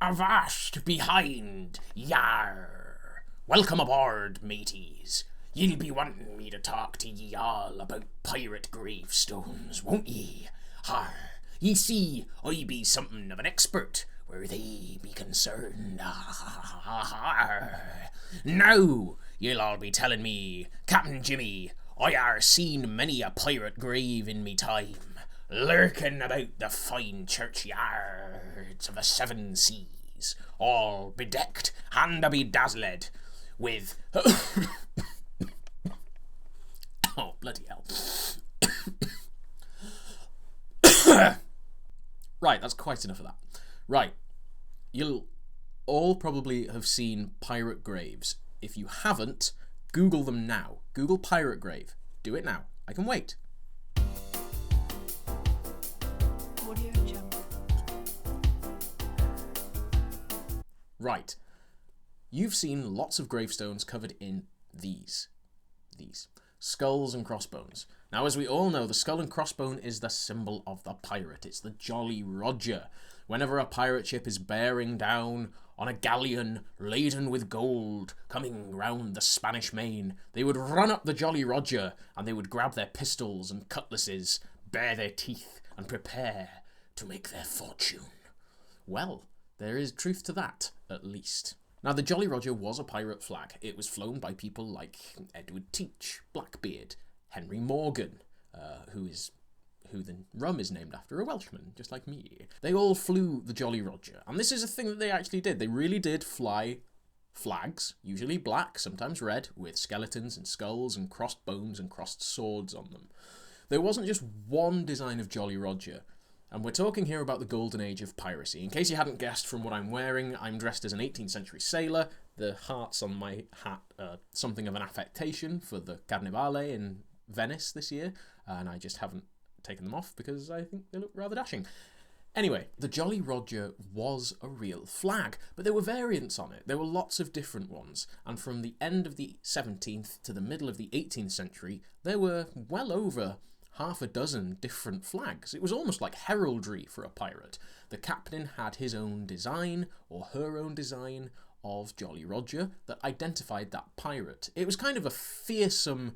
Avast behind, yar! Welcome aboard, mateys. Ye'll be wanting me to talk to ye all about pirate gravestones, won't ye? Har, ye see, I be something of an expert, where they be concerned. Har. Now, you'll all be telling me, Captain Jimmy, I are seen many a pirate grave in me time, lurking about the fine churchyards of the seven seas, all bedecked and bedazzled with... Oh, bloody hell. Right, that's quite enough of that. Right, you'll all probably have seen pirate graves. If you haven't, Google them now. Google pirate grave. Do it now. I can wait. Right. You've seen lots of gravestones covered in these skulls and crossbones. Now, as we all know, the skull and crossbone is the symbol of the pirate. It's the Jolly Roger. Whenever a pirate ship is bearing down on a galleon laden with gold coming round the Spanish Main, they would run up the Jolly Roger and they would grab their pistols and cutlasses, bare their teeth, and prepare to make their fortune. Well, there is truth to that, at least. Now, the Jolly Roger was a pirate flag. It was flown by people like Edward Teach, Blackbeard, Henry Morgan, who the rum is named after, a Welshman, just like me. They all flew the Jolly Roger, and this is a thing that they actually did. They really did fly flags, usually black, sometimes red, with skeletons and skulls and crossed bones and crossed swords on them. There wasn't just one design of Jolly Roger. And we're talking here about the golden age of piracy. In case you hadn't guessed from what I'm wearing, I'm dressed as an 18th century sailor. The hearts on my hat are something of an affectation for the Carnevale in Venice this year, and I just haven't taken them off because I think they look rather dashing. Anyway, the Jolly Roger was a real flag, but there were variants on it. There were lots of different ones, and from the end of the 17th to the middle of the 18th century, there were well over half a dozen different flags. It was almost like heraldry for a pirate. The captain had his own design, or her own design, of Jolly Roger that identified that pirate. It was kind of a fearsome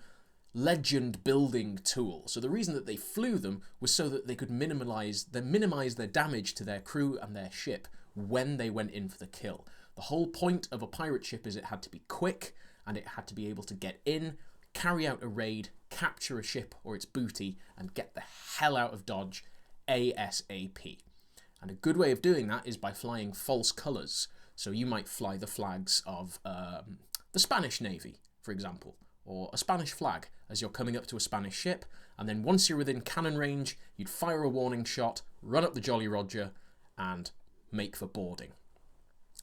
legend-building tool. So the reason that they flew them was so that they could minimise their damage to their crew and their ship when they went in for the kill. The whole point of a pirate ship is it had to be quick, and it had to be able to get in, carry out a raid, capture a ship or its booty, and get the hell out of Dodge ASAP. And a good way of doing that is by flying false colours. So you might fly the flags of the Spanish Navy, for example, or a Spanish flag as you're coming up to a Spanish ship, and then once you're within cannon range, you'd fire a warning shot, run up the Jolly Roger, and make for boarding.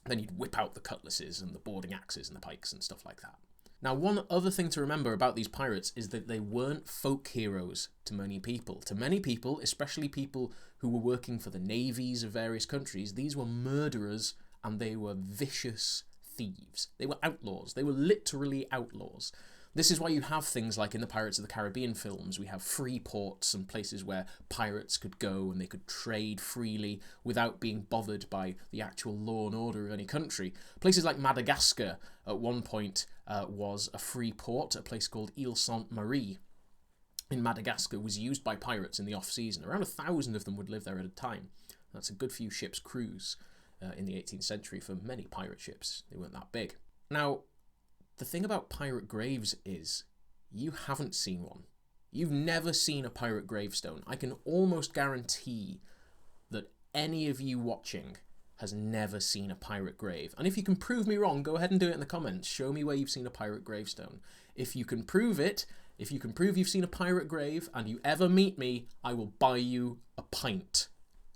Then you'd whip out the cutlasses and the boarding axes and the pikes and stuff like that. Now, one other thing to remember about these pirates is that they weren't folk heroes to many people. To many people, especially people who were working for the navies of various countries, these were murderers and they were vicious thieves. They were outlaws. They were literally outlaws. This is why you have things like in the Pirates of the Caribbean films, we have free ports and places where pirates could go and they could trade freely without being bothered by the actual law and order of any country. Places like Madagascar at one point was a free port. A place called Ile Sainte-Marie in Madagascar was used by pirates in the off-season. Around 1,000 of them would live there at a time. That's a good few ships' crews in the 18th century for many pirate ships. They weren't that big. Now, the thing about pirate graves is you haven't seen one. You've never seen a pirate gravestone. I can almost guarantee that any of you watching has never seen a pirate grave. And if you can prove me wrong, go ahead and do it in the comments. Show me where you've seen a pirate gravestone. If you can prove it, if you can prove you've seen a pirate grave and you ever meet me, I will buy you a pint.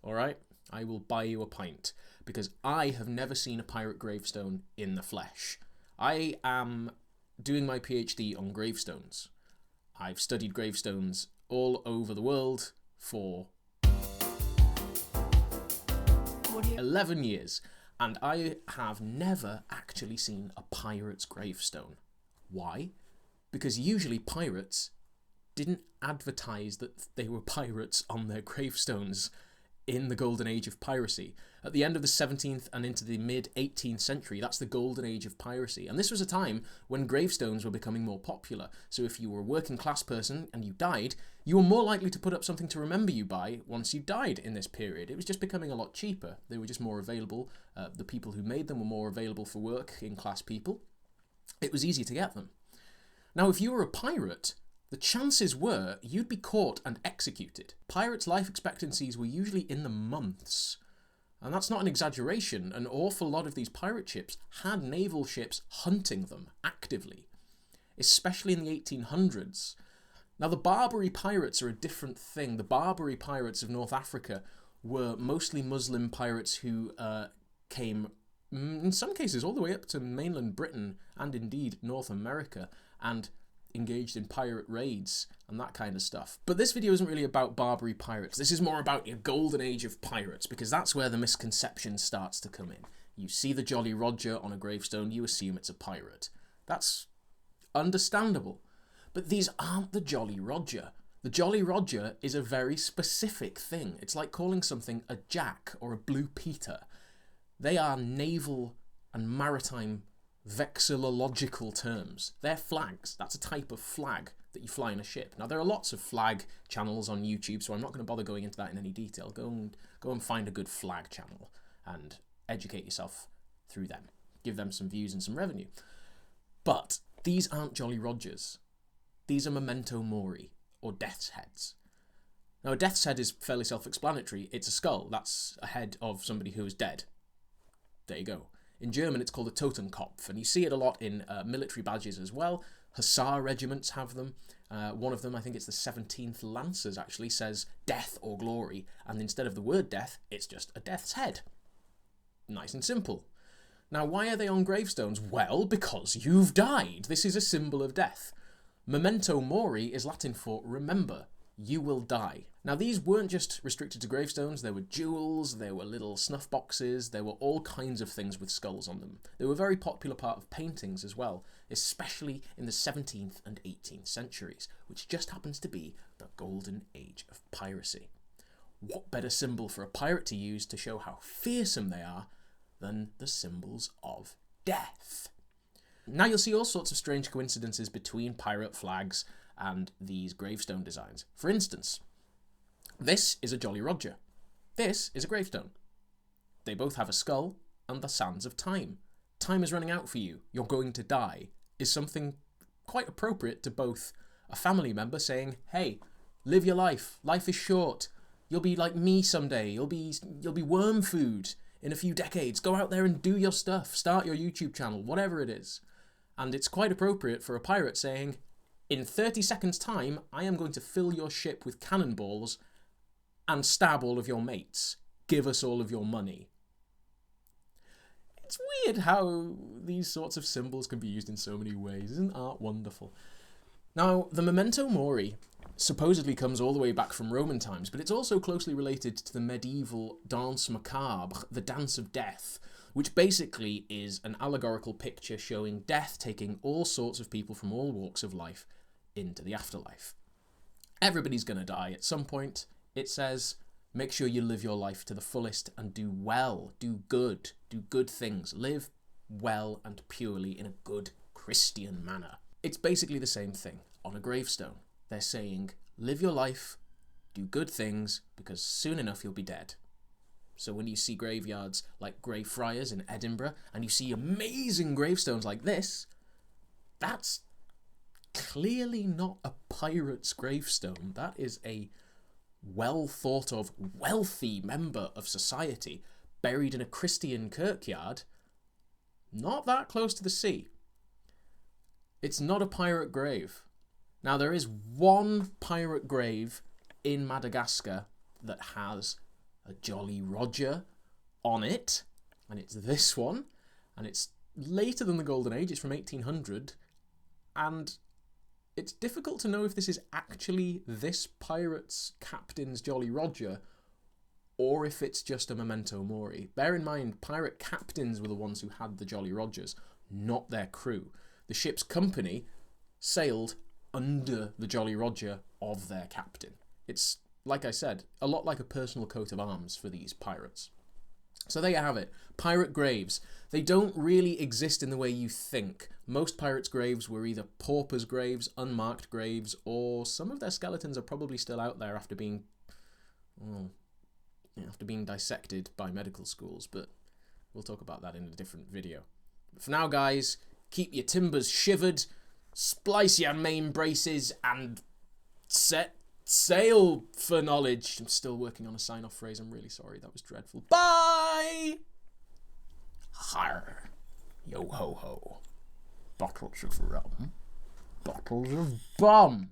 All right? I will buy you a pint because I have never seen a pirate gravestone in the flesh. I am doing my PhD on gravestones. I've studied gravestones all over the world for 11 years, and I have never actually seen a pirate's gravestone. Why? Because usually pirates didn't advertise that they were pirates on their gravestones in the golden age of piracy. At the end of the 17th and into the mid-18th century, that's the golden age of piracy. And this was a time when gravestones were becoming more popular. So if you were a working class person and you died, you were more likely to put up something to remember you by once you died in this period. It was just becoming a lot cheaper. They were just more available. The people who made them were more available for working class people. It was easy to get them. Now, if you were a pirate, the chances were you'd be caught and executed. Pirates' life expectancies were usually in the months. And that's not an exaggeration. An awful lot of these pirate ships had naval ships hunting them actively, especially in the 1800s. Now, the Barbary pirates are a different thing. The Barbary pirates of North Africa were mostly Muslim pirates who came, in some cases, all the way up to mainland Britain and indeed North America, and engaged in pirate raids and that kind of stuff. But this video isn't really about Barbary pirates. This is more about your golden age of pirates, because that's where the misconception starts to come in. You see the Jolly Roger on a gravestone, you assume it's a pirate. That's understandable. But these aren't the Jolly Roger. The Jolly Roger is a very specific thing. It's like calling something a Jack or a Blue Peter. They are naval and maritime vexillological terms. They're flags. That's a type of flag that you fly in a ship. Now, there are lots of flag channels on YouTube, so I'm not going to bother going into that in any detail. Go and find a good flag channel and educate yourself through them. Give them some views and some revenue. But these aren't Jolly Rogers. These are memento mori, or death's heads. Now, a death's head is fairly self-explanatory. It's a skull. That's a head of somebody who is dead. There you go. In German, it's called a Totenkopf, and you see it a lot in military badges as well. Hussar regiments have them. One of them, I think it's the 17th Lancers, actually says death or glory, and instead of the word death, it's just a death's head. Nice and simple. Now, why are they on gravestones? Well, because you've died. This is a symbol of death. Memento mori is Latin for remember. You will die. Now, these weren't just restricted to gravestones. There were jewels, there were little snuff boxes, there were all kinds of things with skulls on them. They were a very popular part of paintings as well, especially in the 17th and 18th centuries, which just happens to be the golden age of piracy. What better symbol for a pirate to use to show how fearsome they are than the symbols of death? Now, you'll see all sorts of strange coincidences between pirate flags and these gravestone designs. For instance, this is a Jolly Roger. This is a gravestone. They both have a skull and the sands of time. Time is running out for you. You're going to die is something quite appropriate to both a family member saying, hey, live your life. Life is short. You'll be like me someday. You'll be worm food in a few decades. Go out there and do your stuff. Start your YouTube channel, whatever it is. And it's quite appropriate for a pirate saying, in 30 seconds' time, I am going to fill your ship with cannonballs and stab all of your mates. Give us all of your money. It's weird how these sorts of symbols can be used in so many ways. Isn't art wonderful? Now, the memento mori supposedly comes all the way back from Roman times, but it's also closely related to the medieval danse macabre, the dance of death, which basically is an allegorical picture showing death taking all sorts of people from all walks of life into the afterlife. Everybody's going to die at some point. It says, make sure you live your life to the fullest and do well, do good things, live well and purely in a good Christian manner. It's basically the same thing on a gravestone. They're saying, live your life, do good things, because soon enough you'll be dead. So when you see graveyards like Greyfriars in Edinburgh, and you see amazing gravestones like this, that's clearly not a pirate's gravestone. That is a well thought of, wealthy member of society buried in a Christian kirkyard, not that close to the sea. It's not a pirate grave. Now, there is one pirate grave in Madagascar that has a Jolly Roger on it, and it's this one, and it's later than the Golden Age. It's from 1800, and it's difficult to know if this is actually this pirate's captain's Jolly Roger or if it's just a memento mori. Bear in mind, pirate captains were the ones who had the Jolly Rogers, not their crew. The ship's company sailed under the Jolly Roger of their captain. It's like I said, a lot like a personal coat of arms for these pirates. So there you have it. Pirate graves. They don't really exist in the way you think. Most pirates' graves were either paupers' graves, unmarked graves, or some of their skeletons are probably still out there after being dissected by medical schools, but we'll talk about that in a different video. But for now, guys, keep your timbers shivered, splice your main braces, and set sail for knowledge. I'm still working on a sign-off phrase. I'm really sorry. That was dreadful. Bye! Har. Yo ho ho. Bottles of rum. Bottles of bum.